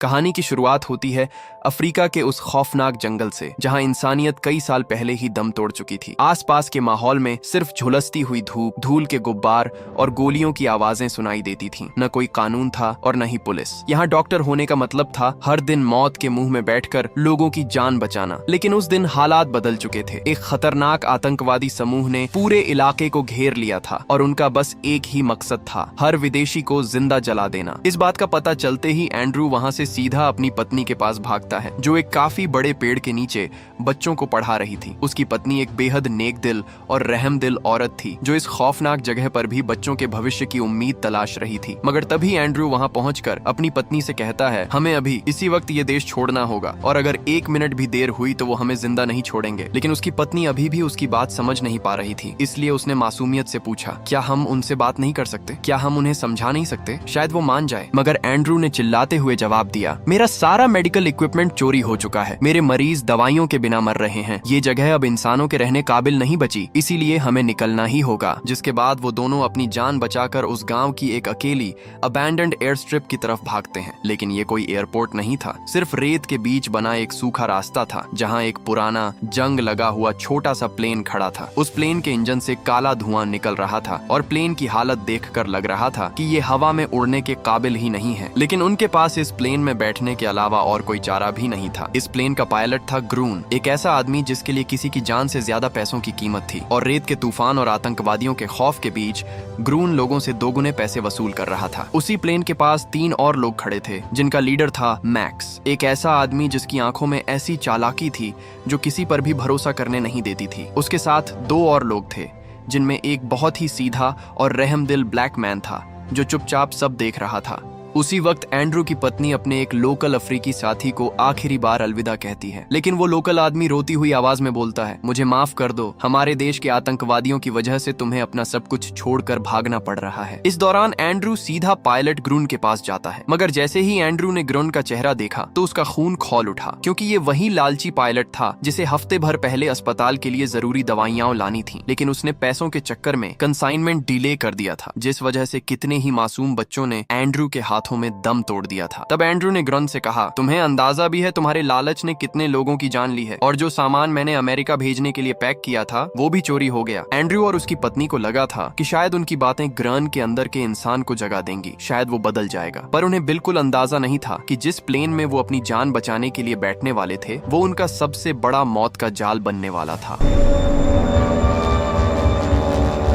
कहानी की शुरुआत होती है अफ्रीका के उस खौफनाक जंगल से जहां इंसानियत कई साल पहले ही दम तोड़ चुकी थी। आसपास के माहौल में सिर्फ झुलसती हुई धूप, धूल के गुब्बार और गोलियों की आवाजें सुनाई देती थीं। न कोई कानून था और न ही पुलिस। यहाँ डॉक्टर होने का मतलब था हर दिन मौत के मुंह में बैठकर लोगों की जान बचाना। लेकिन उस दिन हालात बदल चुके थे। एक खतरनाक आतंकवादी समूह ने पूरे इलाके को घेर लिया था और उनका बस एक ही मकसद था, हर विदेशी को जिंदा जला देना। इस बात का पता चलते ही एंड्रू वहां से सीधा अपनी पत्नी के पास भागता है, जो एक काफी बड़े पेड़ के नीचे बच्चों को पढ़ा रही थी। उसकी पत्नी एक बेहद नेक दिल और रहम दिल औरत थी, जो इस खौफनाक जगह पर भी बच्चों के भविष्य की उम्मीद तलाश रही थी। मगर तभी एंड्रू वहां पहुंचकर अपनी पत्नी से कहता है, हमें अभी इसी वक्त ये देश छोड़ना होगा और अगर एक मिनट भी देर हुई तो वो हमें जिंदा नहीं छोड़ेंगे। लेकिन उसकी पत्नी अभी भी उसकी बात समझ नहीं पा रही थी, इसलिए उसने मासूमियत से पूछा, क्या हम उनसे बात नहीं कर सकते? क्या हम उन्हें समझा नहीं सकते? शायद वो मान जाए। मगर एंड्रू ने चिल्लाते हुए जवाब दिया, मेरा सारा मेडिकल इक्विपमेंट चोरी हो चुका है, मेरे मरीज दवाइयों के बिना मर रहे हैं, ये जगह अब इंसानों के रहने काबिल नहीं बची, इसीलिए हमें निकलना ही होगा। जिसके बाद वो दोनों अपनी जान बचाकर उस गांव की एक अकेली अबैंडन्ड एयर स्ट्रिप की तरफ भागते हैं। लेकिन ये कोई एयरपोर्ट नहीं था, सिर्फ रेत के बीच बना एक सूखा रास्ता था, जहां एक पुराना जंग लगा हुआ छोटा सा प्लेन खड़ा था। उस प्लेन के इंजन से काला धुआं निकल रहा था और प्लेन की हालत देखकर लग रहा था कि ये हवा में उड़ने के काबिल ही नहीं है। लेकिन उनके पास इस प्लेन में बैठने के अलावा और कोई चारा भी नहीं था। इस प्लेन का पायलट था ग्रून, एक ऐसा आदमी जिसके लिए किसी की जान से ज्यादा पैसों की कीमत थी। और रेत के तूफान और आतंकवादियों के खौफ के बीच ग्रून लोगों से दोगुने पैसे वसूल कर रहा था। उसी प्लेन के पास 3 और लोग खड़े थे, जिनका लीडर था मैक्स, एक ऐसा आदमी जिसकी आंखों में ऐसी चालाकी थी जो किसी पर भी भरोसा करने नहीं देती थी। उसके साथ 2 और लोग थे, जिनमें एक बहुत ही सीधा और रहमदिल ब्लैक मैन था, जो चुपचाप सब देख रहा था। उसी वक्त एंड्रू की पत्नी अपने एक लोकल अफ्रीकी साथी को आखिरी बार अलविदा कहती है। लेकिन वो लोकल आदमी रोती हुई आवाज में बोलता है, मुझे माफ कर दो, हमारे देश के आतंकवादियों की वजह से तुम्हें अपना सब कुछ छोड़कर भागना पड़ रहा है। इस दौरान एंड्रू सीधा पायलट ग्रून के पास जाता है। मगर जैसे ही एंड्रू ने ग्रून का चेहरा देखा तो उसका खून खौल उठा, क्योंकि ये वही लालची पायलट था जिसे हफ्ते भर पहले अस्पताल के लिए जरूरी दवाइयां लानी थी। लेकिन उसने पैसों के चक्कर में कंसाइनमेंट डिले कर दिया था, जिस वजह से कितने ही मासूम बच्चों ने एंड्रू के हाथों में दम तोड़ दिया था। तब एंड्रू ने ग्रन से कहा, तुम्हें अंदाजा भी है तुम्हारे लालच ने कितने लोगों की जान ली है, और जो सामान मैंने अमेरिका भेजने के लिए पैक किया था वो भी चोरी हो गया। एंड्रू और उसकी पत्नी को लगा था कि शायद उनकी बातें ग्रन के अंदर के इंसान को जगा देंगी, शायद वो बदल जाएगा। पर उन्हें बिल्कुल अंदाजा नहीं था कि जिस प्लेन में वो अपनी जान बचाने के लिए बैठने वाले थे, वो उनका सबसे बड़ा मौत का जाल बनने वाला था।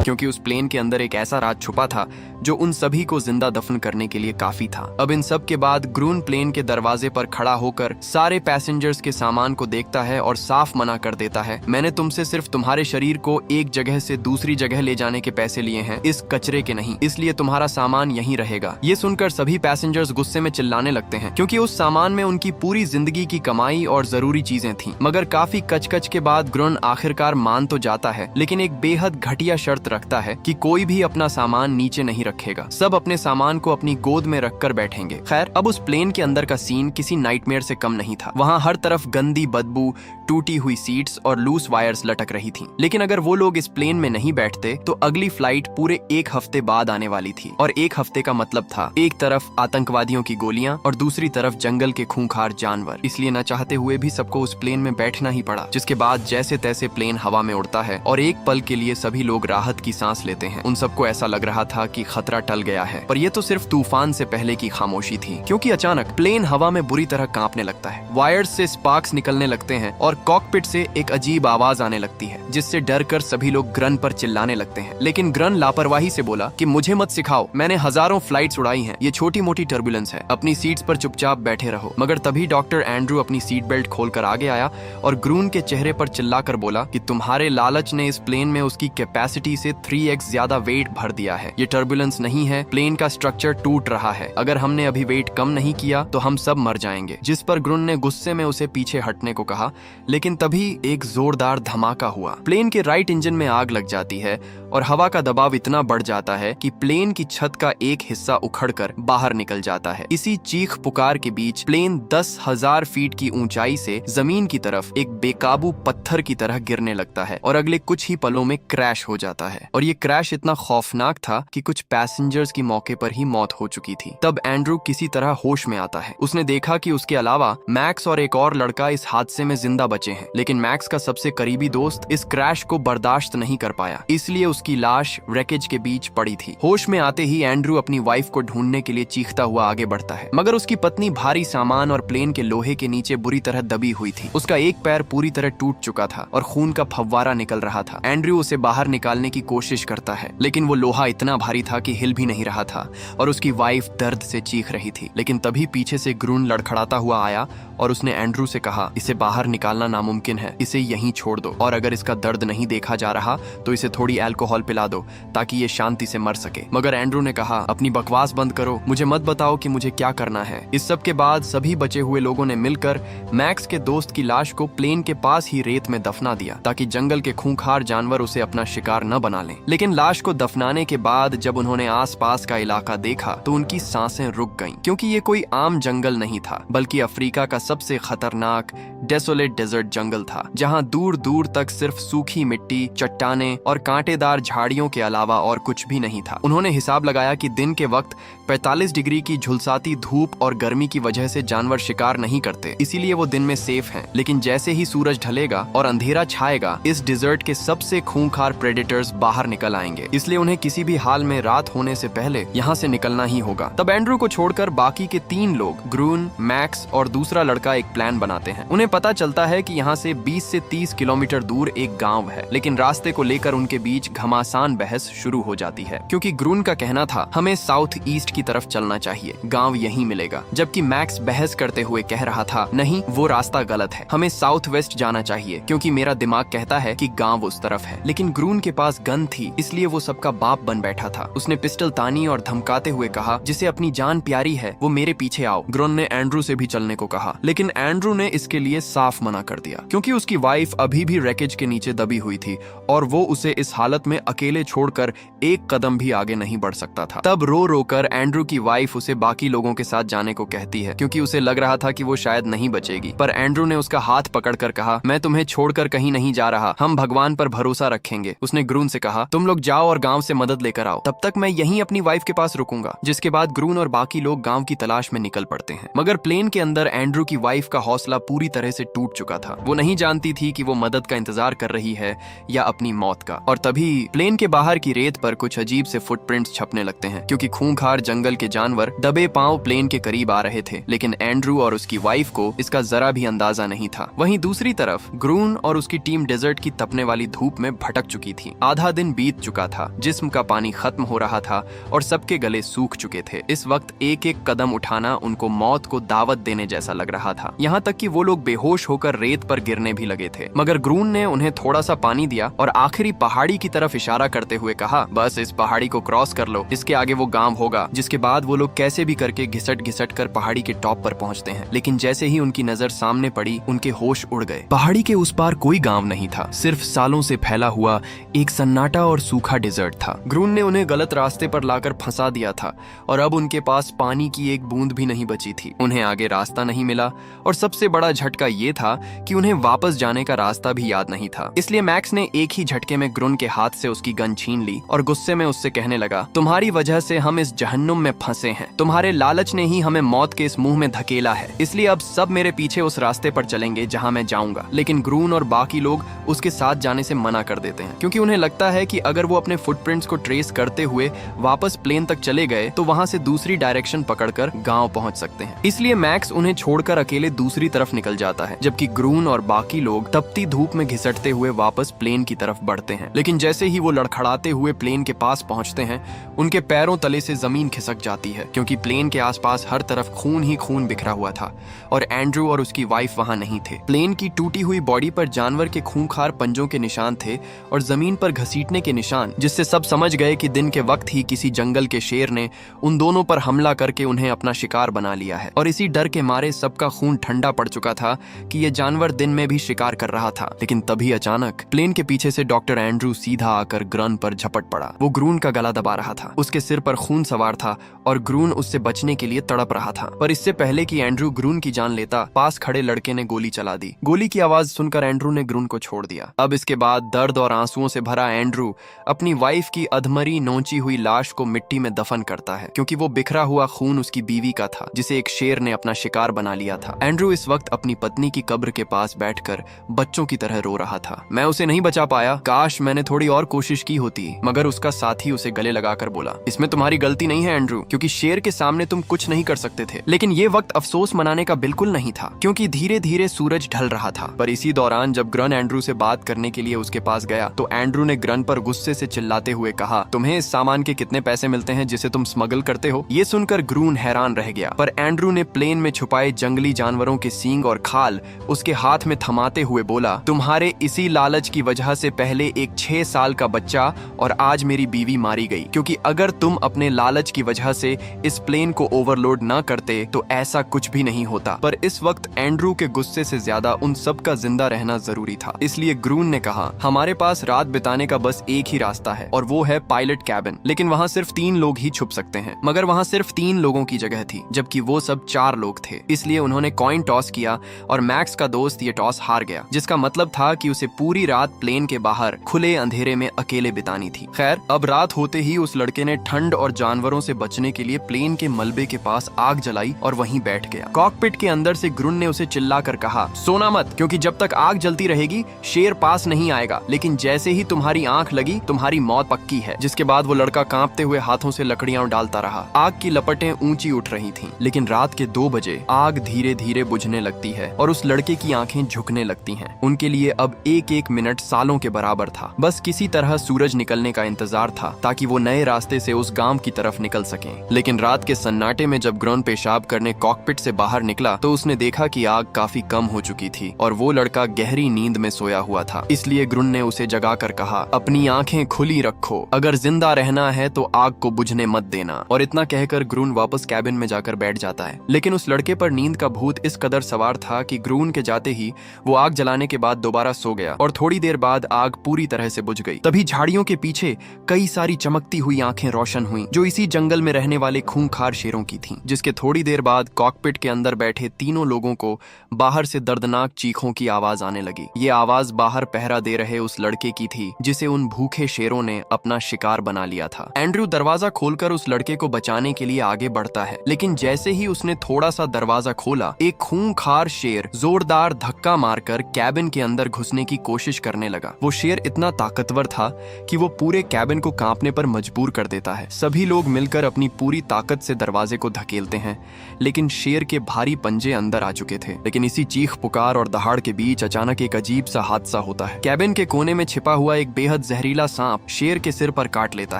क्योंकि उस प्लेन के अंदर एक ऐसा राज छुपा था जो उन सभी को जिंदा दफन करने के लिए काफी था। अब इन सब के बाद ग्रून प्लेन के दरवाजे पर खड़ा होकर सारे पैसेंजर्स के सामान को देखता है और साफ मना कर देता है, मैंने तुमसे सिर्फ तुम्हारे शरीर को एक जगह से दूसरी जगह ले जाने के पैसे लिए हैं, इस कचरे के नहीं, इसलिए तुम्हारा सामान यहीं रहेगा। ये सुनकर सभी पैसेंजर्स गुस्से में चिल्लाने लगते हैं, क्योंकि उस सामान में उनकी पूरी जिंदगी की कमाई और जरूरी चीजें थी। मगर काफी कच-कच के बाद ग्रून आखिरकार मान तो जाता है, लेकिन एक बेहद घटिया शर्त रखता है कि कोई भी अपना सामान नीचे नहीं रखेगा, सब अपने सामान को अपनी गोद में रखकर बैठेंगे। खैर, अब उस प्लेन के अंदर का सीन किसी नाइटमेयर से कम नहीं था। वहाँ हर तरफ गंदी बदबू, टूटी हुई सीट्स और लूज वायर्स लटक रही थी। लेकिन अगर वो लोग इस प्लेन में नहीं बैठते तो अगली फ्लाइट पूरे 1 हफ्ते बाद आने वाली थी। और 1 हफ्ते का मतलब था एक तरफ आतंकवादियों की गोलियां और दूसरी तरफ जंगल के खूंखार जानवर। इसलिए न चाहते हुए भी सबको उस प्लेन में बैठना ही पड़ा। जिसके बाद जैसे तैसे प्लेन हवा में उड़ता है और एक पल के लिए सभी लोग राहत की सांस लेते हैं। उन सबको ऐसा लग रहा था कि खतरा टल गया है, पर यह तो सिर्फ तूफान से पहले की खामोशी थी, क्योंकि अचानक प्लेन हवा में बुरी तरह कांपने लगता है। वायर्स से स्पार्क्स निकलने लगते हैं और कॉकपिट से एक अजीब आवाज आने लगती है, जिससे डरकर सभी लोग ग्रन पर चिल्लाने लगते हैं। लेकिन ग्रन लापरवाही से बोला कि मुझे मत सिखाओ, मैंने हजारों फ्लाइट्स उड़ाई हैं, ये छोटी मोटी टर्बुलेंस है, अपनी सीट्स पर चुपचाप बैठे रहो। मगर तभी डॉक्टर एंड्रू अपनी सीट बेल्ट खोलकर आगे आया और ग्रून के चेहरे पर चिल्लाकर बोला कि तुम्हारे लालच ने इस प्लेन में उसकी कैपेसिटी से 3x ज्यादा वेट भर दिया है। ये टर्बुलेंस नहीं है, प्लेन का स्ट्रक्चर टूट रहा है, अगर हमने अभी वेट कम नहीं किया तो हम सब मर जाएंगे। जिस पर ग्रून ने गुस्से में उसे पीछे हटने को कहा। लेकिन तभी एक जोरदार धमाका हुआ। प्लेन के राइट इंजन में आग लग जाती है और हवा का दबाव इतना बढ़ जाता है कि प्लेन की छत का एक हिस्सा उखड़कर बाहर निकल जाता है। इसी चीख पुकार के बीच प्लेन 10,000 फीट की ऊंचाई से जमीन की तरफ एक बेकाबू पत्थर की तरह गिरने लगता है और अगले कुछ ही पलों में क्रैश हो जाता है। है। और ये क्रैश इतना खौफनाक था कि कुछ पैसेंजर्स की मौके पर ही मौत हो चुकी थी। तब एंड्रू किसी तरह होश में आता है। उसने देखा कि उसके अलावा मैक्स और एक और लड़का इस हादसे में जिंदा बचे हैं, लेकिन मैक्स का सबसे करीबी दोस्त इस क्रैश को बर्दाश्त नहीं कर पाया, इसलिए उसकी लाश रेकेज के बीच पड़ी थी। होश में आते ही एंड्रू अपनी वाइफ को ढूंढने के लिए चीखता हुआ आगे बढ़ता है, मगर उसकी पत्नी भारी सामान और प्लेन के लोहे के नीचे बुरी तरह दबी हुई थी। उसका एक पैर पूरी तरह टूट चुका था और खून का फव्वारा निकल रहा था। एंड्रू उसे बाहर निकालने की कोशिश करता है, लेकिन वो लोहा इतना भारी था कि हिल भी नहीं रहा था और उसकी वाइफ दर्द से चीख रही थी। लेकिन तभी पीछे से ग्रून लड़खड़ाता हुआ आया और उसने एंड्रू से कहा, इसे बाहर निकालना नामुमकिन है, इसे यहीं छोड़ दो, और अगर इसका दर्द नहीं देखा जा रहा तो इसे थोड़ी अल्कोहल पिला दो ताकि ये शांति से मर सके। मगर एंड्रू ने कहा, अपनी बकवास बंद करो, मुझे मत बताओ कि मुझे क्या करना है। इस सब के बाद सभी बचे हुए लोगों ने मिलकर मैक्स के दोस्त की लाश को प्लेन के पास ही रेत में दफना दिया ताकि जंगल के खूंखार जानवर उसे अपना शिकार न बना लें। लेकिन लाश को दफनाने के बाद जब उन्होंने आसपास का इलाका देखा तो उनकी सांसें रुक गईं, क्योंकि ये कोई आम जंगल नहीं था, बल्कि अफ्रीका का सबसे खतरनाक डेसोलेट डेजर्ट जंगल था, जहां दूर दूर तक सिर्फ सूखी मिट्टी, चट्टाने और कांटेदार झाड़ियों के अलावा और कुछ भी नहीं था। उन्होंने हिसाब लगाया कि दिन के वक्त 45 डिग्री की झुलसाती धूप और गर्मी की वजह से जानवर शिकार नहीं करते, इसीलिए वो दिन में सेफ हैं। लेकिन जैसे ही सूरज ढलेगा और अंधेरा छाएगा, इस डिजर्ट के सबसे खूंखार प्रेडेटर्स बाहर निकल आएंगे, इसलिए उन्हें किसी भी हाल में रात होने से पहले यहाँ से निकलना ही होगा। तब एंड्रू को छोड़कर बाकी के 3 लोग, ग्रून, मैक्स और दूसरा लड़का, एक प्लान बनाते हैं। उन्हें पता चलता है कि यहाँ से 20 से 30 किलोमीटर दूर एक गांव है, लेकिन रास्ते को लेकर उनके बीच घमासान बहस शुरू हो जाती है, क्योंकि ग्रून का कहना था हमें साउथ ईस्ट की तरफ चलना चाहिए, गांव यहीं मिलेगा, जबकि मैक्स बहस करते हुए कह रहा था, नहीं, वो रास्ता गलत है, हमें साउथ वेस्ट जाना चाहिए, क्योंकि मेरा दिमाग कहता है कि गांव उस तरफ है। लेकिन ग्रून के पास गन थी, इसलिए वो सबका बाप बन बैठा था। उसने पिस्टल तानी और धमकाते हुए कहा, जिसे अपनी जान प्यारी है वो मेरे पीछे आओ। ग्रून ने एंड्रू से भी चलने को कहा, लेकिन एंड्रू ने इसके लिए साफ मना कर दिया, क्योंकि उसकी वाइफ अभी भी रेकेज के नीचे दबी हुई थी और वो उसे इस हालत में अकेले छोड़कर एक कदम भी आगे नहीं बढ़ सकता था। तब रो रो कर एंड्रू की वाइफ उसे बाकी लोगों के साथ जाने को कहती है, क्योंकि उसे लग रहा था कि वो शायद नहीं बचेगी। पर एंड्रू ने उसका हाथ पकड़कर कहा, मैं तुम्हें छोड़कर कहीं नहीं जा रहा, हम भगवान पर भरोसा रखेंगे। उसने ग्रून से कहा, तुम लोग जाओ और गांव से मदद लेकर आओ, तब तक मैं यहीं अपनी वाइफ के पास रुकूंगा। जिसके बाद ग्रून और बाकी लोग गांव की तलाश में निकल पड़ते हैं। मगर प्लेन के अंदर एंड्रू की वाइफ का हौसला पूरी तरह से टूट चुका था। वो नहीं जानती थी कि वो मदद का इंतजार कर रही है या अपनी मौत का। और तभी प्लेन के बाहर की रेत पर कुछ अजीब से फुटप्रिंट्स छपने लगते हैं, क्योंकि खूंखार जंगल के जानवर दबे पांव प्लेन के करीब आ रहे थे। लेकिन एंड्रू और उसकी वाइफ को इसका जरा भी अंदाजा नहीं था। वहीं दूसरी तरफ ग्रून और उसकी टीम डेजर्ट की तपने वाली धूप में भटक चुकी थी। आधा दिन बीत चुका था, जिस्म का पानी खत्म हो रहा था और सबके गले सूख चुके थे। इस वक्त एक एक कदम उठाना उनको मौत को दावत देने जैसा लग रहा था, यहाँ तक कि वो लोग बेहोश होकर रेत पर गिरने भी लगे थे। मगर ग्रून ने उन्हें थोड़ा सा पानी दिया और आखिरी पहाड़ी की तरफ इशारा करते हुए कहा, बस इस पहाड़ी को क्रॉस कर लो, इसके आगे वो गांव होगा। जिसके बाद वो लोग कैसे भी करके घिसट घिसट कर पहाड़ी के टॉप पर पहुंचते हैं। लेकिन जैसे ही उनकी नजर सामने पड़ी, उनके होश उड़ गए। पहाड़ी के उस पार कोई गांव नहीं था, सिर्फ सालों से फैला हुआ एक सन्नाटा और सूखा डेजर्ट था। ग्रून ने उन्हें गलत रास्ते पर लाकर फंसा दिया था और अब उनके पास पानी की एक बूंद भी नहीं बची थी। उन्हें आगे रास्ता नहीं मिला और सबसे बड़ा झटका ये था कि उन्हें वापस जाने का रास्ता भी याद नहीं था। इसलिए मैक्स ने एक ही झटके में ग्रून के हाथ से उसकी गन छीन ली और गुस्से में उससे कहने लगा, तुम्हारी वजह से हम इस जहन्नुम में फंसे हैं, तुम्हारे लालच ने ही हमें मौत के इस मुंह में धकेला है, इसलिए अब सब मेरे पीछे उस रास्ते पर चलेंगे जहां मैं जाऊंगा। लेकिन ग्रून और बाकी लोग उसके साथ जाने से मना कर देते हैं, क्योंकि उन्हें लगता है कि अगर वो अपने फुटप्रिंट्स को ट्रेस करते हुए वापस प्लेन तक चले गए तो वहां से दूसरी डायरेक्शन पकड़कर गांव पहुंच सकते हैं। इसलिए मैक्स उन्हें छोड़कर अकेले दूसरी तरफ निकल जाता है, जबकि ग्रून और बाकी लोग तपती धूप में घिसटते हुए वापस प्लेन की तरफ बढ़ते हैं। लेकिन जैसे ही वो लड़खड़ाते हुए प्लेन के पास पहुंचते हैं, उनके पैरों तले से जमीन खिसक जाती है, क्योंकि प्लेन के आसपास हर तरफ खून ही खून बिखरा हुआ था और एंड्रू और उसकी वाइफ वहां नहीं थे। प्लेन की टूटी हुई बॉडी पर जानवर के खूंखार पंजों के निशान थे और जमीन पर घसीटने के निशान, जिससे सब समझ गए कि दिन के वक्त ही किसी जंगल के शेर ने उन दोनों पर हमला करके उन्हें अपना शिकार बना लिया है। और इसी डर के मारे सबका खून ठंडा पड़ चुका था कि यह जानवर दिन में भी शिकार कर रहा था। लेकिन तभी अचानक प्लेन के पीछे से डॉक्टर एंड्रू सीधा आकर ग्रून पर झपट पड़ा। वो ग्रून का गला दबा रहा था, उसके सिर पर खून सवार था और ग्रून उससे बचने के लिए तड़प रहा था। पर इससे पहले कि एंड्रू ग्रून की जान लेता, पास खड़े लड़के ने गोली चला दी। गोली की आवाज सुनकर एंड्रू ने ग्रून को छोड़ दिया। अब इसके बाद दर्द और आंसुओं से भरा एंड्रू एंड्रू अपनी वाइफ की अधमरी नोची हुई लाश को मिट्टी में दफन करता है, क्योंकि वो बिखरा हुआ खून उसकी बीवी का था जिसे एक शेर ने अपना शिकार बना लिया था। एंड्रू इस वक्त अपनी पत्नी की कब्र के पास बैठकर बच्चों की तरह रो रहा था। मैं उसे नहीं बचा पाया, काश मैंने थोड़ी और कोशिश की होती। मगर उसका साथी उसे गले लगाकर बोला, इसमें तुम्हारी गलती नहीं है एंड्रू, क्योंकि शेर के सामने तुम कुछ नहीं कर सकते थे। लेकिन ये वक्त अफसोस मनाने का बिल्कुल नहीं था, क्योंकि धीरे धीरे सूरज ढल रहा था। पर इसी दौरान जब ग्रन एंड्रू से बात करने के लिए उसके पास गया तो एंड्रू ने ग्रन पर गुस्से से चिल्लाते हुए कहा, तुम्हें इस सामान के कितने पैसे मिलते हैं जिसे तुम स्मगल करते हो? ये सुनकर ग्रून हैरान रह गया, पर एंड्रू ने प्लेन में छुपाए जंगली जानवरों के सींग और खाल उसके हाथ में थमाते हुए बोला, तुम्हारे इसी लालच की वजह से पहले एक 6 साल का बच्चा और आज मेरी बीवी मारी गई, क्योंकि अगर तुम अपने लालच की वजह से इस प्लेन को ओवरलोड न करते तो ऐसा कुछ भी नहीं होता। पर इस वक्त एंड्रू के गुस्से से ज्यादा उन सब का जिंदा रहना जरूरी था। इसलिए ग्रून ने कहा, हमारे पास रात बिताने का बस एक ही रास्ता है और वो है पायलट कैबिन, लेकिन वहाँ सिर्फ 3 लोग ही छुप सकते हैं। मगर वहाँ सिर्फ 3 लोगों की जगह थी, जबकि वो सब 4 लोग थे। इसलिए उन्होंने कॉइन टॉस किया और मैक्स का दोस्त ये टॉस हार गया, जिसका मतलब था कि उसे पूरी रात प्लेन के बाहर खुले अंधेरे में अकेले बितानी थी। खैर, अब रात होते ही उस लड़के ने ठंड और जानवरों से बचने के लिए प्लेन के मलबे के पास आग जलाई और वहीं बैठ गया। कॉकपिट के अंदर से ग्रुन ने उसे चिल्लाकर कहा, सोना मत, क्योंकि जब तक आग जलती रहेगी शेर पास नहीं आएगा, लेकिन जैसे ही तुम्हारी आंख लगी तुम्हारी मौत पक्की है। जिसके बाद वो लड़का कांपते हुए हाथों से लकड़ियां डालता रहा। आग की लपटें ऊंची उठ रही थीं, लेकिन रात के 2 बजे आग धीरे धीरे बुझने लगती है और उस लड़के की आंखें झुकने लगती हैं। उनके लिए अब एक एक मिनट सालों के बराबर था। बस किसी तरह सूरज निकलने का इंतजार था ताकि वो नए रास्ते से उस गांव की तरफ निकल सकें। लेकिन रात के सन्नाटे में जब ग्रॉन पेशाब करने कॉकपिट से बाहर निकला तो उसने देखा कि आग काफी कम हो चुकी थी और वो लड़का गहरी नींद में सोया हुआ था। इसलिए ग्रुन ने उसे जगाकर कहा, अपनी आंखें खुली रखो, अगर जिंदा रहना है तो आग को बुझने मत देना। और इतना कहकर ग्रून वापस कैबिन में जाकर बैठ जाता है। लेकिन उस लड़के पर नींद का भूत इस कदर सवार था कि ग्रून के जाते ही वो आग जलाने के बाद दोबारा सो गया और थोड़ी देर बाद आग पूरी तरह से बुझ गई। तभी झाड़ियों के पीछे कई सारी चमकती हुई आंखें रोशन हुईं, जो इसी जंगल में रहने वाले खूंखार शेरों की थीं। जिसके थोड़ी देर बाद कॉकपिट के अंदर बैठे तीनों लोगों को बाहर से दर्दनाक चीखों की आवाज आने लगी। ये आवाज बाहर पहरा दे रहे उस लड़के की थी जिसे उन भूखे शेरों ने अपना शिकार बना लिया था। एंड्रू दरवाजा खोलकर उस लड़के को बचाने के लिए आगे बढ़ता है, लेकिन जैसे ही उसने थोड़ा सा दरवाजा खोला, एक खूंखार शेर जोरदार धक्का मारकर कैबिन के अंदर घुसने की कोशिश करने लगा। वो शेर इतना ताकतवर था कि वो पूरे कैबिन को कांपने पर मजबूर कर देता है। सभी लोग मिलकर अपनी पूरी ताकत से दरवाजे को धकेलते हैं, लेकिन शेर के भारी पंजे अंदर आ चुके थे। लेकिन इसी चीख पुकार और दहाड़ के बीच अचानक एक अजीब सा हादसा होता है। कैबिन के कोने में छिपा हुआ एक बेहद जहरीला सांप शेर के सिर पर काट लेता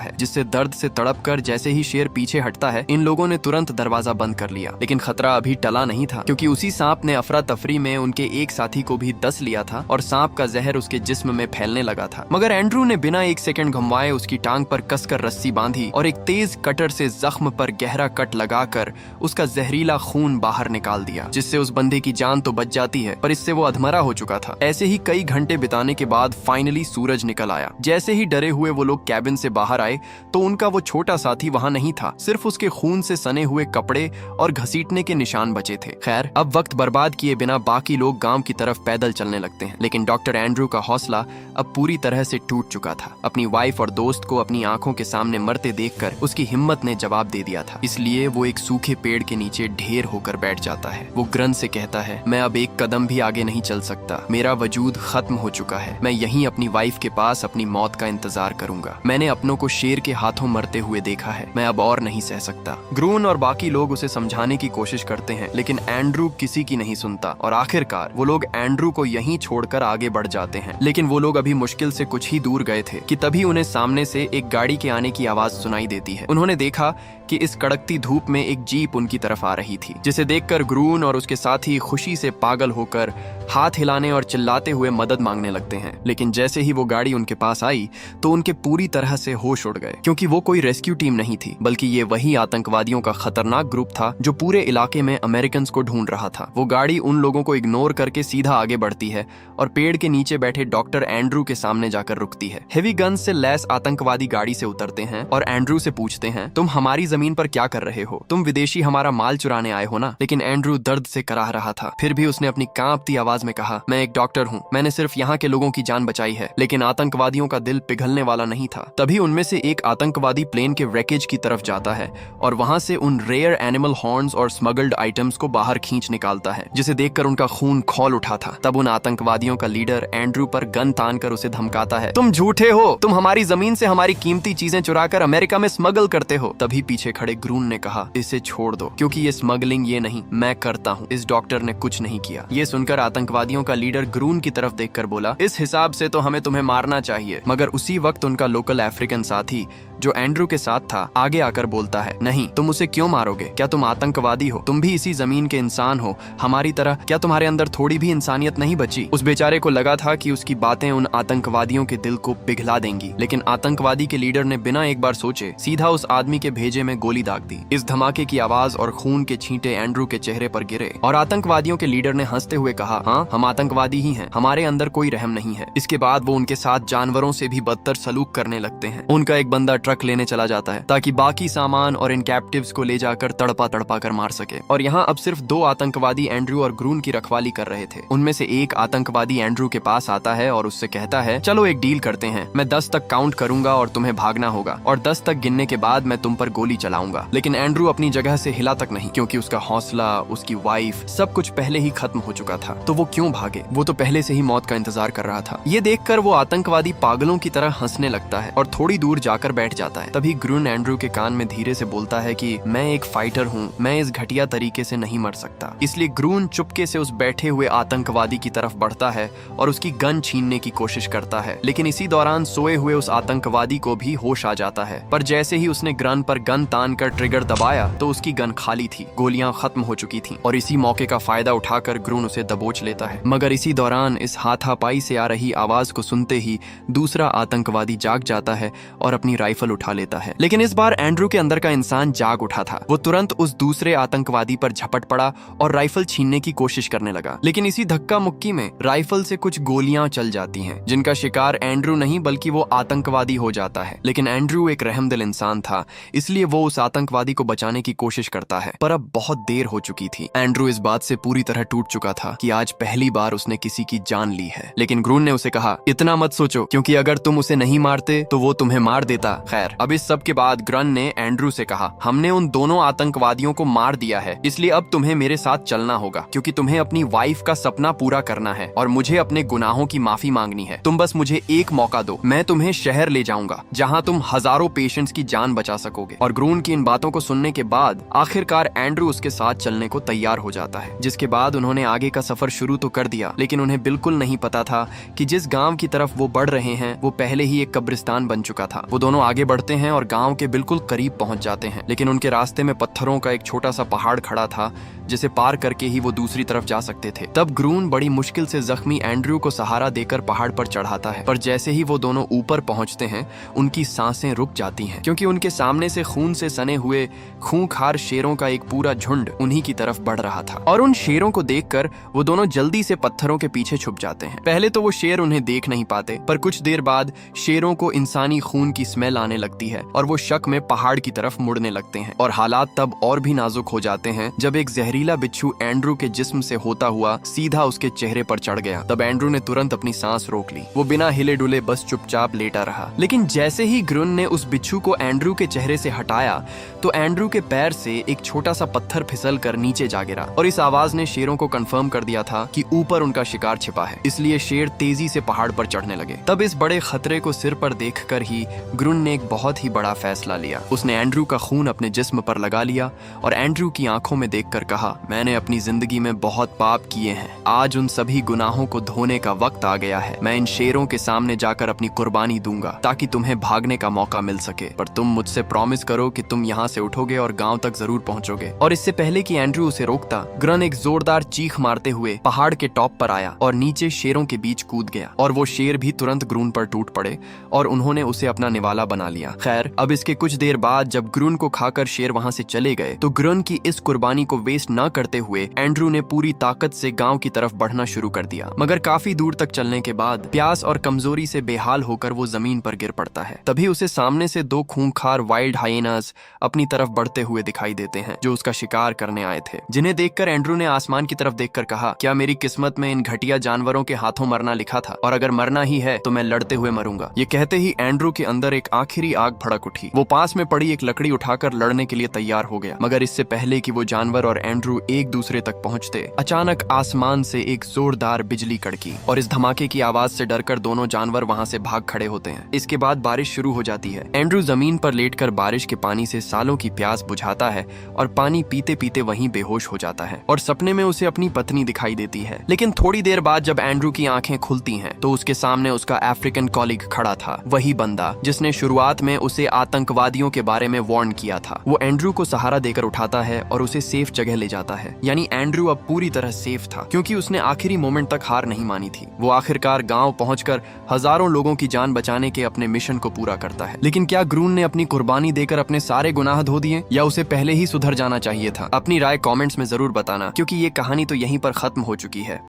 है, जिससे दर्द से तड़पकर जैसे ही शेर पीछे हटता है, इन लोगों ने तुरंत दरवाजा बंद कर लिया। लेकिन खतरा अभी टला नहीं था, क्योंकि उसी सांप ने अफरा तफरी में उनके एक साथी को भी डस लिया था और सांप का जहर उसके जिस्म में फैलने लगा था। मगर एंड्रू ने बिना एक सेकंड घुमाए उसकी टांग पर कसकर रस्सी बांधी और एक तेज कटर से जख्म पर गहरा कट लगाकर उसका जहरीला खून बाहर निकाल दिया, जिससे उस बंदे की जान तो बच जाती है, पर इससे वो अधमरा हो चुका था। ऐसे ही कई घंटे बिताने के बाद फाइनली सूरज निकल आया। जैसे ही डरे हुए वो लोग कैबिन से बाहर आए तो उनका वो छोटा साथी वहाँ नहीं था, सिर्फ उसके खून से सने हुए कपड़े और घसीटने के निशान बचे थे। खैर, अब वक्त बर्बाद किए बिना बाकी लोग गांव की तरफ पैदल चलने लगते हैं। लेकिन डॉक्टर एंड्रू का हौसला अब पूरी तरह से टूट चुका था। अपनी वाइफ और दोस्त को अपनी आंखों के सामने मरते देखकर उसकी हिम्मत ने जवाब दे दिया था। इसलिए वो एक सूखे पेड़ के नीचे ढेर होकर बैठ जाता है। वो ग्रन से कहता है, मैं अब एक कदम भी आगे नहीं चल सकता, मेरा वजूद खत्म हो चुका है। मैं यहीं अपनी वाइफ के पास अपनी मौत का इंतजार करूंगा। मैंने अपनों को शेर के हाथों मरते हुए देखा है, मैं अब और नहीं सह सकता। ग्रून और बाकी लोग उसे समझाने की कोशिश करते हैं, लेकिन एंड्रू किसी की नहीं सुनता और आखिरकार वो लोग एंड्रू को यहीं छोड़कर आगे बढ़ जाते हैं। लेकिन वो लोग अभी मुश्किल से कुछ ही दूर गए थे कि तभी उन्हें सामने से एक गाड़ी के आने की आवाज सुनाई देती है। उन्होंने देखा कि इस कड़कती धूप में एक जीप उनकी तरफ आ रही थी, जिसे देखकर ग्रून और उसके साथी खुशी से पागल होकर हाथ हिलाने और चिल्लाते हुए मदद मांगने लगते हैं। लेकिन जैसे ही वो गाड़ी उनके पास आई तो उनके पूरी तरह से होश उड़ गए, क्योंकि वो कोई रेस्क्यू टीम नहीं थी, बल्कि ये वही आतंकवादियों का खतरनाक ग्रुप था जो पूरे इलाके में अमेरिकन को ढूंढ रहा था। वो गाड़ी उन लोगों को इग्नोर करके सीधा आगे बढ़ती है और पेड़ के नीचे बैठे डॉक्टर एंड्रू के सामने जाकर रुकती है। हेवी गन से लैस आतंकवादी गाड़ी से उतरते हैं और एंड्रू से पूछते हैं, तुम हमारी जमीन पर क्या कर रहे हो? तुम विदेशी हमारा माल चुराने आए हो ना? लेकिन एंड्रू दर्द से कराह रहा था। फिर भी उसने अपनी कांपती आवाज में कहा, मैं एक डॉक्टर हूँ, मैंने सिर्फ यहाँ के लोगों की जान बचाई है। लेकिन आतंकवादी आतंकवादियों का दिल पिघलने वाला नहीं था। तभी उनमें से एक आतंकवादी प्लेन के wreckage की तरफ जाता है और वहां से उन रेयर एनिमल हॉर्न्स और स्मगल्ड आइटम्स को बाहर खींच निकालता है, जिसे देखकर उनका खून खौल उठा था। तब उन आतंकवादियों का लीडर एंड्रू पर गन तान कर उसे धमकाता है, तुम झूठे हो, तुम हमारी जमीन से हमारी कीमती चीजें चुराकर अमेरिका में स्मगल करते हो। तभी पीछे खड़े ग्रून ने कहा, इसे छोड़ दो, क्योंकि ये स्मगलिंग ये नहीं, मैं करता हूँ। इस डॉक्टर ने कुछ नहीं किया। ये सुनकर आतंकवादियों का लीडर ग्रून की तरफ देखकर बोला, इस हिसाब से तो हमें तुम्हें मारना चाहिए। मगर उसी वक्त उनका लोकल अफ्रीकन साथी जो एंड्रू के साथ था आगे आकर बोलता है, नहीं, तुम उसे क्यों मारोगे? क्या तुम आतंकवादी हो? तुम भी इसी जमीन के इंसान हो हमारी तरह। क्या तुम्हारे अंदर थोड़ी भी इंसानियत नहीं बची? उस बेचारे को लगा था कि उसकी बातें उन आतंकवादियों के दिल को पिघला देंगी, लेकिन आतंकवादी के लीडर ने बिना एक बार सोचे सीधा उस आदमी के भेजे में गोली दाग दी। इस धमाके की आवाज और खून के छींटे एंड्रू के चेहरे पर गिरे और आतंकवादियों के लीडर ने हंसते हुए कहा, हाँ, हम आतंकवादी ही हैं, हमारे अंदर कोई रहम नहीं है। इसके बाद वो उनके साथ जानवरों से भी बदतर सलूक करने लगते हैं। उनका एक बंदा ट्रक लेने चला जाता है ताकि बाकी सामान और इन कैप्टिव्स को ले जाकर तड़पा तड़पा कर मार सके। और यहाँ अब सिर्फ 2 आतंकवादी एंड्रू और ग्रून की रखवाली कर रहे थे। उनमें से एक आतंकवादी एंड्रू के पास आता है और उससे कहता है, चलो एक डील करते हैं, मैं 10 तक काउंट करूंगा और तुम्हें भागना होगा, और 10 तक गिनने के बाद मैं तुम पर गोली चलाऊंगा। लेकिन एंड्रू अपनी जगह से हिला तक नहीं, क्योंकि उसका हौसला, उसकी वाइफ, सब कुछ पहले ही खत्म हो चुका था। तो वो क्यों भागे? वो तो पहले से ही मौत का इंतजार कर रहा था। ये देखकर वो आतंकवादी पागलों की तरह हंसने लगता है और थोड़ी दूर जाकर बैठ जाता है। तभी ग्रून एंड्रू के कान में धीरे से बोलता है कि मैं एक फाइटर हूँ, मैं इस घटिया तरीके से नहीं मर सकता। इसलिए ग्रून चुपके से उस बैठे हुए आतंकवादी की तरफ बढ़ता है और उसकी गन छीनने की कोशिश करता है। लेकिन इसी दौरान सोए हुए उस आतंकवादी को भी होश आ जाता है। पर जैसे ही उसने गन पर गन तान कर ट्रिगर दबाया तो उसकी गन खाली थी, गोलियां खत्म हो चुकी थीं। और इसी मौके का फायदा उठाकर ग्रून उसे दबोच लेता है। मगर इसी दौरान इस हाथापाई से आ रही आवाज को सुनते ही दूसरा आतंकवादी जाग जाता है और अपनी राइफल उठा लेता है। लेकिन इस बार एंड्रू के अंदर का इंसान जाग उठा था। वो तुरंत उस दूसरे आतंकवादी पर झपट पड़ा और राइफल छीनने की कोशिश करने लगा। लेकिन इसी धक्का मुक्की में राइफल से कुछ गोलियां चल जाती हैं, जिनका शिकार एंड्रू नहीं बल्कि वो आतंकवादी हो जाता है। लेकिन एंड्रू एक रहमदिल इंसान था, इसलिए वो उस आतंकवादी को बचाने की कोशिश करता है, पर अब बहुत देर हो चुकी थी। एंड्रू इस बात से पूरी तरह टूट चुका था कि आज पहली बार उसने किसी की जान ली है। लेकिन ग्रून ने उसे कहा, इतना मत सोचो, क्योंकि अगर तुम उसे नहीं मारते तो वो तुम्हें मार देता। खैर, अब इस सब के बाद ग्रन ने एंड्रू से कहा, हमने उन दोनों आतंकवादियों को मार दिया है, इसलिए अब तुम्हें मेरे साथ चलना होगा, क्योंकि तुम्हें अपनी वाइफ का सपना पूरा करना है और मुझे अपने गुनाहों की माफी मांगनी है। तुम बस मुझे एक मौका दो, मैं तुम्हें शहर ले जाऊंगा जहां तुम हजारों पेशेंट्स की जान बचा सकोगे। और ग्रून की इन बातों को सुनने के बाद आखिरकार एंड्रू उसके साथ चलने को तैयार हो जाता है, जिसके बाद उन्होंने आगे का सफर शुरू तो कर दिया। लेकिन उन्हें बिल्कुल नहीं पता था कि जिस गांव की तरफ वो बढ़ रहे हैं वो पहले ही एक कब्रिस्तान बन चुका था। वो दोनों आगे बढ़ते हैं और गांव के बिल्कुल करीब पहुंच जाते हैं। लेकिन उनके रास्ते में पत्थरों का एक छोटा सा पहाड़ खड़ा था, जिसे पार करके ही वो दूसरी तरफ जा सकते थे। तब ग्रून बड़ी मुश्किल से जख्मी एंड्रू को सहारा देकर पहाड़ पर चढ़ाता है। पर जैसे ही वो दोनों ऊपर पहुंचते हैं उनकी सांसें रुक जाती हैं, क्योंकि उनके सामने से खून से सने हुए खूंखार शेरों का एक पूरा झुंड उन्हीं की तरफ बढ़ रहा था। और उन शेरों को देखकर वो दोनों जल्दी से पत्थरों के पीछे छुप जाते हैं। पहले तो वो शेर उन्हें देख नहीं पाते, पर कुछ देर बाद शेरों को इंसानी खून की स्मेल आने लगती है और वो शक में पहाड़ की तरफ मुड़ने लगते हैं। और हालात तब और भी नाजुक हो जाते हैं जब एक जहरीला बिच्छू एंड्रू के जिस्म से होता हुआ सीधा उसके चेहरे पर चढ़ गया। तब एंड्रू ने तुरंत अपनी सांस रोक ली। वो बिना हिले डुले बस चुपचाप लेटा रहा। लेकिन जैसे ही ग्रून ने उस बिच्छू को एंड्रू के चेहरे से हटाया तो एंड्रू के पैर से एक छोटा सा पत्थर फिसल कर नीचे जा गिरा। और इस आवाज ने शेरों को कंफर्म कर दिया था कि ऊपर उनका शिकार छिपा है, इसलिए शेर तेजी से पहाड़ पर चढ़ने लगे। तब इस बड़े खतरे को सिर पर देखकर ही ग्रून ने एक बहुत ही बड़ा फैसला लिया। उसने एंड्रू का खून अपने जिस्म पर लगा लिया और एंड्रू की आंखों में देखकर कहा, मैंने अपनी जिंदगी में बहुत पाप किए हैं, आज उन सभी गुनाहों को धोने का वक्त आ गया है। मैं इन शेरों के सामने जाकर अपनी कुर्बानी दूंगा ताकि तुम्हें भागने का मौका मिल सके, पर तुम मुझसे प्रॉमिस करो कि तुम यहाँ से उठोगे और गांव तक जरूर पहुंचोगे। और इससे पहले कि एंड्रू उसे रोकता, ग्रन एक जोरदार चीख मारते हुए पहाड़ के टॉप पर आया और नीचे शेरों के बीच कूद गया। और वो शेर भी तुरंत ग्रून पर टूट पड़े और उन्होंने उसे अपना निवाला बना लिया। खैर, अब इसके कुछ देर बाद जब ग्रुन को खाकर शेर वहाँ से चले गए तो ग्रुन की इस कुर्बानी को वेस्ट न करते हुए एंड्रू ने पूरी ताकत से गांव की तरफ बढ़ना शुरू कर दिया। मगर काफी दूर तक चलने के बाद प्यास और कमजोरी से बेहाल होकर वो जमीन पर गिर पड़ता है। तभी उसे सामने से दो खूंखार वाइल्ड हाइएनास अपनी तरफ बढ़ते हुए दिखाई देते हैं, जो उसका शिकार करने आए थे। जिन्हें देखकर एंड्रू ने आसमान की तरफ देखकर कहा, क्या मेरी किस्मत में इन घटिया जानवरों के हाथों मरना लिखा था? और अगर मरना ही है तो मैं लड़ते हुए मरूंगा। ये कहते ही एंड्रू के अंदर एक आखिरी आग भड़क उठी। वो पास में पड़ी एक लकड़ी उठाकर लड़ने के लिए तैयार हो गया। मगर इससे पहले कि वो जानवर और एंड्रू एक दूसरे तक पहुंचते, अचानक आसमान से एक जोरदार बिजली कड़की और इस धमाके की आवाज से डरकर दोनों जानवर वहां से भाग खड़े होते हैं। इसके बाद बारिश शुरू हो जाती है। एंड्रू जमीन पर लेटकर बारिश के पानी से सालों की प्यास बुझाता है और पानी पीते पीते वहीं बेहोश हो जाता है और सपने में उसे अपनी पत्नी दिखाई देती है। लेकिन थोड़ी देर बाद जब एंड्रू की आंखें खुलती हैं तो उसके सामने उसका अफ्रीकन कॉलीग खड़ा था, वही बंदा जिसने शुरुआत में उसे आतंकवादियों के बारे में वार्न किया था। वो एंड्रू को सहारा देकर उठाता है और उसे सेफ जगह ले जाता है। यानी एंड्रू अब पूरी तरह सेफ था, क्योंकि उसने आखिरी मोमेंट तक हार नहीं मानी थी। वो आखिरकार गांव पहुंचकर हजारों लोगों की जान बचाने के अपने मिशन को पूरा करता है। लेकिन क्या ग्रून ने अपनी कुर्बानी देकर अपने सारे गुनाह धो दिए या उसे पहले ही सुधर जाना चाहिए था? अपनी राय कमेंट्स में जरूर बताना, क्योंकि ये कहानी तो यहीं पर खत्म हो चुकी है।